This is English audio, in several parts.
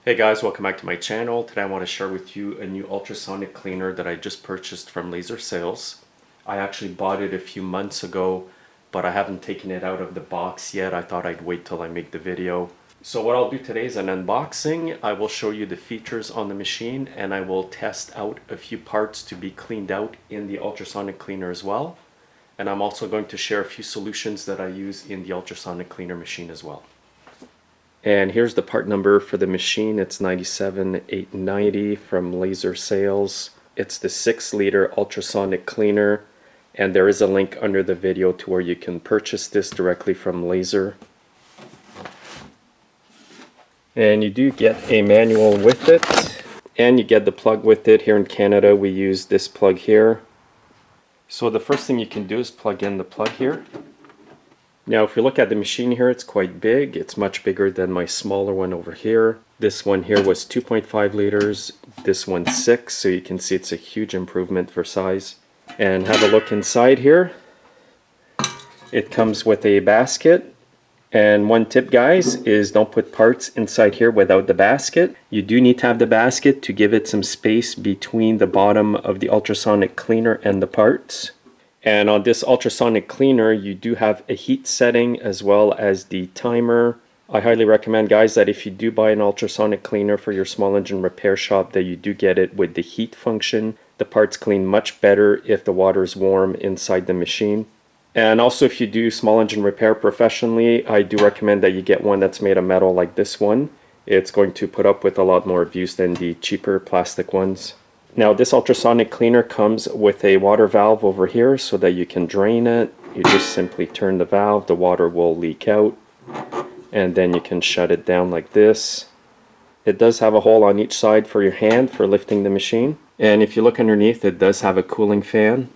Hey guys, welcome back to my channel. Today I want to share with you a new ultrasonic cleaner that I just purchased from Laser Sales. I actually bought it a few months ago, but I haven't taken it out of the box yet. I thought I'd wait till I make the video. So what I'll do today is an unboxing. I will show you the features on the machine and I will test out a few parts to be cleaned out in the ultrasonic cleaner as well. And I'm also going to share a few solutions that I use in the ultrasonic cleaner machine as well. And here's the part number for the machine. It's 97890 from Laser Sales. It's the 6-liter ultrasonic cleaner, and there is a link under the video to where you can purchase this directly from Laser. And you do get a manual with it, and you get the plug with it. Here in Canada we use this plug here. So the first thing you can do is plug in the plug here. Now if you look at the machine here, it's quite big. It's much bigger than my smaller one over here. This one here was 2.5 liters, this one's 6, so you can see it's a huge improvement for size. And have a look inside here. It comes with a basket. And one tip, guys, is don't put parts inside here without the basket. You do need to have the basket to give it some space between the bottom of the ultrasonic cleaner and the parts. And on this ultrasonic cleaner, you do have a heat setting as well as the timer. I highly recommend, guys, that if you do buy an ultrasonic cleaner for your small engine repair shop, that you do get it with the heat function. The parts clean much better if the water is warm inside the machine. And also, if you do small engine repair professionally, I do recommend that you get one that's made of metal like this one. It's going to put up with a lot more abuse than the cheaper plastic ones. Now this ultrasonic cleaner comes with a water valve over here so that you can drain it. You just simply turn the valve, the water will leak out, and then you can shut it down like this. It does have a hole on each side for your hand for lifting the machine. And if you look underneath, it does have a cooling fan.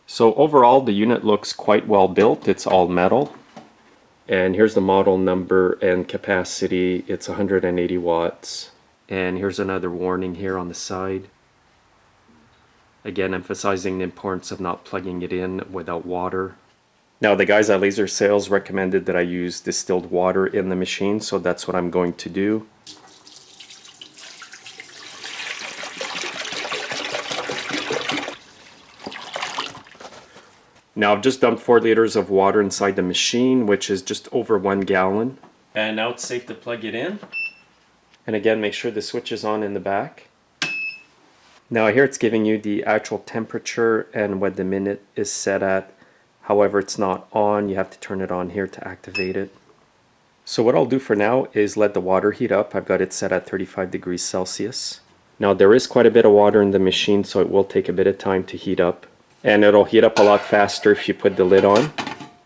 So overall the unit looks quite well built. It's all metal. And here's the model number and capacity. It's 180 watts. And here's another warning here on the side. Again, emphasizing the importance of not plugging it in without water. Now the guys at Laser Sales recommended that I use distilled water in the machine, so that's what I'm going to do. Now I've just dumped 4 liters of water inside the machine, which is just over 1 gallon. And now it's safe to plug it in. And again, make sure the switch is on in the back. Now here it's giving you the actual temperature and what the minute is set at. However, it's not on. You have to turn it on here to activate it. So what I'll do for now is let the water heat up. I've got it set at 35 degrees Celsius. Now there is quite a bit of water in the machine, so it will take a bit of time to heat up. And it'll heat up a lot faster if you put the lid on.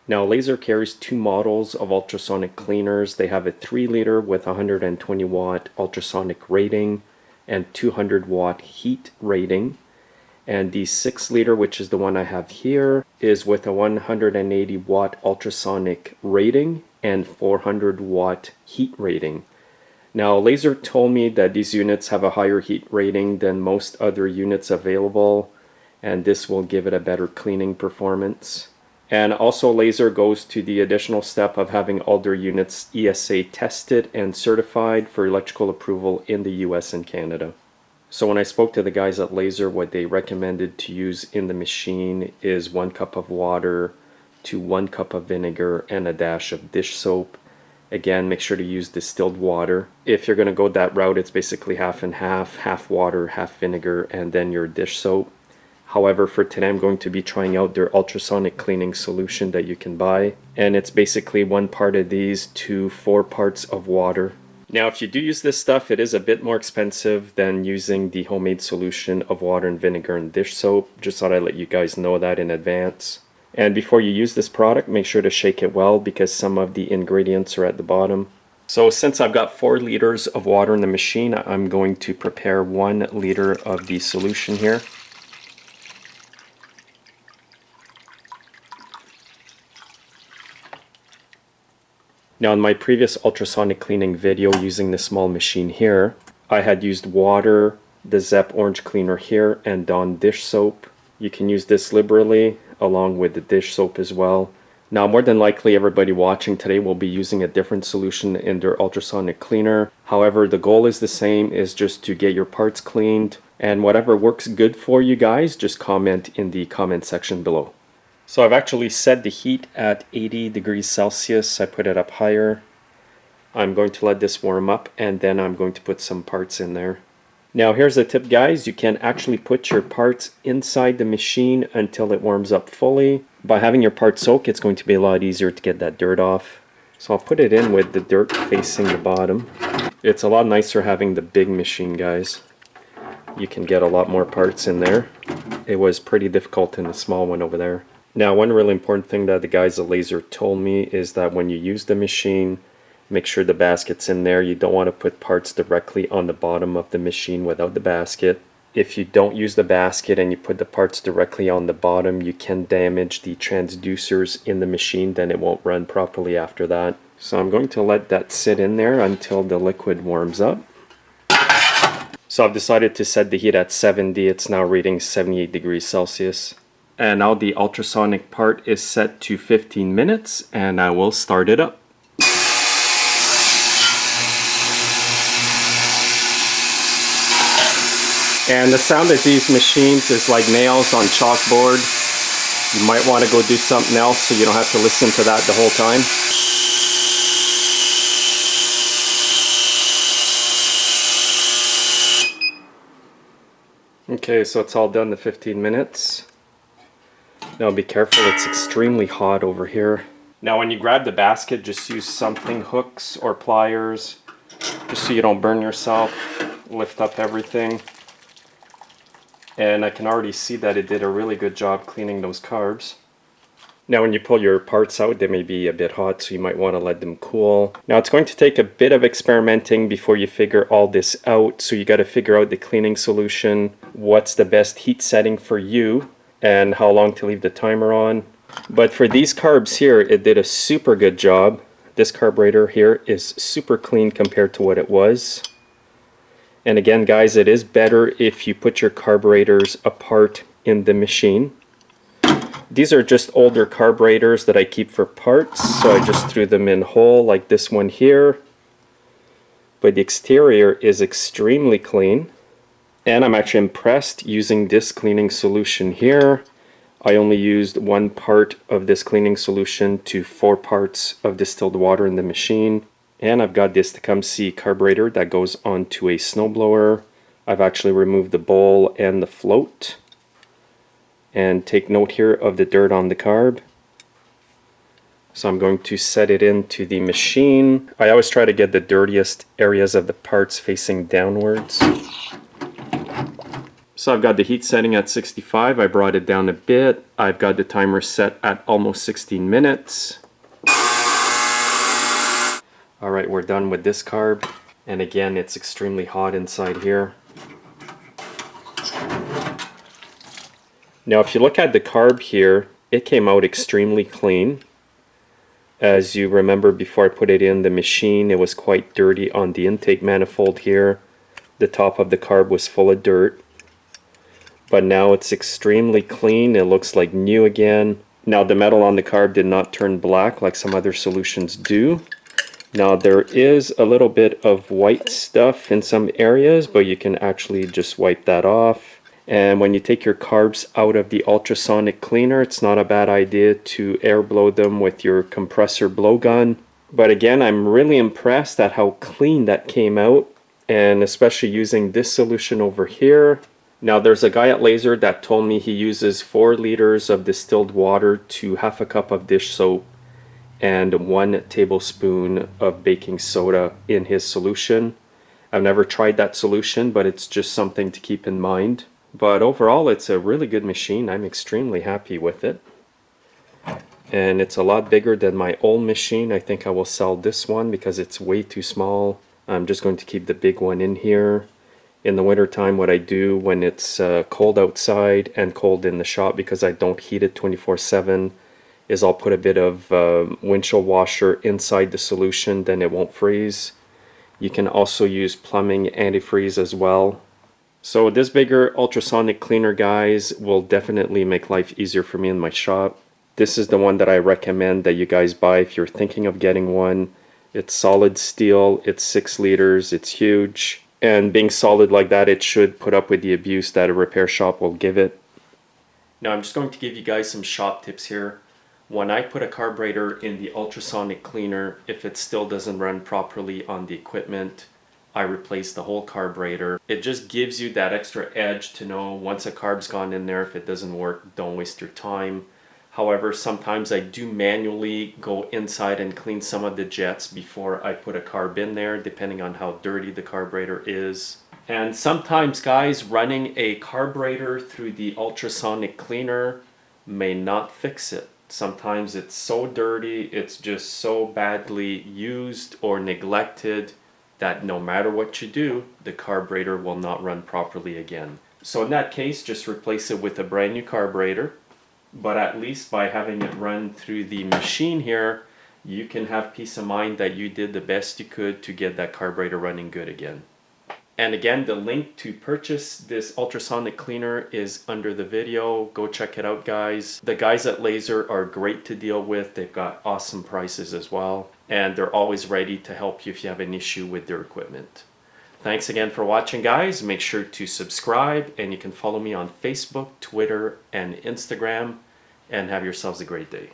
Now Laser carries 2 models of ultrasonic cleaners. They have a 3-liter with 120 watt ultrasonic rating and 200 watt heat rating. And the 6-liter, which is the one I have here, is with a 180 watt ultrasonic rating and 400 watt heat rating. Now Laser told me that these units have a higher heat rating than most other units available, and this will give it a better cleaning performance. And also Laser goes to the additional step of having all their units ESA tested and certified for electrical approval in the US and Canada. So when I spoke to the guys at Laser, what they recommended to use in the machine is 1 cup of water to 1 cup of vinegar and a dash of dish soap. Again, make sure to use distilled water. If you're going to go that route, it's basically half and half, half water, half vinegar, and then your dish soap. However, for today I'm going to be trying out their ultrasonic cleaning solution that you can buy. And it's basically 1 part of these to 4 parts of water. Now if you do use this stuff, it is a bit more expensive than using the homemade solution of water and vinegar and dish soap. Just thought I'd let you guys know that in advance. And before you use this product, make sure to shake it well because some of the ingredients are at the bottom. So since I've got 4 liters of water in the machine, I'm going to prepare 1 liter of the solution here. Now in my previous ultrasonic cleaning video using this small machine here, I had used water, the Zep orange cleaner here, and Dawn dish soap. You can use this liberally along with the dish soap as well. Now, more than likely, everybody watching today will be using a different solution in their ultrasonic cleaner. However, the goal is the same, is just to get your parts cleaned. And whatever works good for you guys, just comment in the comment section below. So I've actually set the heat at 80 degrees Celsius. I put it up higher. I'm going to let this warm up, and then I'm going to put some parts in there. Now here's a tip, guys. You can actually put your parts inside the machine until it warms up fully. By having your parts soak, it's going to be a lot easier to get that dirt off. So I'll put it in with the dirt facing the bottom. It's a lot nicer having the big machine, guys. You can get a lot more parts in there. It was pretty difficult in the small one over there. Now, one really important thing that the guys at Laser told me is that when you use the machine, make sure the basket's in there. You don't want to put parts directly on the bottom of the machine without the basket. If you don't use the basket and you put the parts directly on the bottom, you can damage the transducers in the machine, then it won't run properly after that. So I'm going to let that sit in there until the liquid warms up. So I've decided to set the heat at 70. It's now reading 78 degrees Celsius. And now the ultrasonic part is set to 15 minutes, and I will start it up. And the sound of these machines is like nails on chalkboard. You might want to go do something else so you don't have to listen to that the whole time. Okay, so it's all done, the 15 minutes. Now be careful, it's extremely hot over here. Now when you grab the basket, just use something, hooks or pliers, just so you don't burn yourself. Lift up everything. And I can already see that it did a really good job cleaning those carbs. Now when you pull your parts out, they may be a bit hot, so you might want to let them cool. Now it's going to take a bit of experimenting before you figure all this out, so you got to figure out the cleaning solution, what's the best heat setting for you, and how long to leave the timer on. But for these carbs here, it did a super good job. This carburetor here is super clean compared to what it was. And again, guys, it is better if you put your carburetors apart in the machine. These are just older carburetors that I keep for parts, so I just threw them in whole like this one here. But the exterior is extremely clean. And I'm actually impressed using this cleaning solution here. I only used 1 part of this cleaning solution to 4 parts of distilled water in the machine. And I've got this Tecumseh carburetor that goes onto a snowblower. I've actually removed the bowl and the float. And take note here of the dirt on the carb. So I'm going to set it into the machine. I always try to get the dirtiest areas of the parts facing downwards. So I've got the heat setting at 65. I brought it down a bit. I've got the timer set at almost 16 minutes. Alright, we're done with this carb. And again, it's extremely hot inside here. Now if you look at the carb here, it came out extremely clean. As you remember, before I put it in the machine, it was quite dirty on the intake manifold here. The top of the carb was full of dirt. But now it's extremely clean. It looks like new again. Now the metal on the carb did not turn black like some other solutions do. Now there is a little bit of white stuff in some areas, but you can actually just wipe that off. And when you take your carbs out of the ultrasonic cleaner, it's not a bad idea to air blow them with your compressor blowgun. But again, I'm really impressed at how clean that came out, and especially using this solution over here. Now there's a guy at Laser that told me he uses 4 liters of distilled water to half a cup of dish soap and 1 tablespoon of baking soda in his solution. I've never tried that solution, but it's just something to keep in mind. But overall, it's a really good machine. I'm extremely happy with it. And it's a lot bigger than my old machine. I think I will sell this one because it's way too small. I'm just going to keep the big one in here. In the winter time, what I do when it's cold outside and cold in the shop, because I don't heat it 24/7, is I'll put a bit of windshield washer inside the solution, then it won't freeze. You can also use plumbing antifreeze as well. So this bigger ultrasonic cleaner, guys, will definitely make life easier for me in my shop. This is the one that I recommend that you guys buy if you're thinking of getting one. It's solid steel, it's 6 liters, it's huge. And being solid like that, it should put up with the abuse that a repair shop will give it. Now I'm just going to give you guys some shop tips here. When I put a carburetor in the ultrasonic cleaner, if it still doesn't run properly on the equipment, I replace the whole carburetor. It just gives you that extra edge to know once a carb's gone in there, if it doesn't work, don't waste your time. However, sometimes I do manually go inside and clean some of the jets before I put a carb in there, depending on how dirty the carburetor is. And sometimes, guys, running a carburetor through the ultrasonic cleaner may not fix it. Sometimes it's so dirty, it's just so badly used or neglected that no matter what you do, the carburetor will not run properly again. So in that case, just replace it with a brand new carburetor. But at least by having it run through the machine here, you can have peace of mind that you did the best you could to get that carburetor running good again. And again, the link to purchase this ultrasonic cleaner is under the video. Go check it out, guys. The guys at Laser are great to deal with. They've got awesome prices as well. And they're always ready to help you if you have an issue with their equipment. Thanks again for watching, guys. Make sure to subscribe, and you can follow me on Facebook, Twitter, and Instagram. And have yourselves a great day.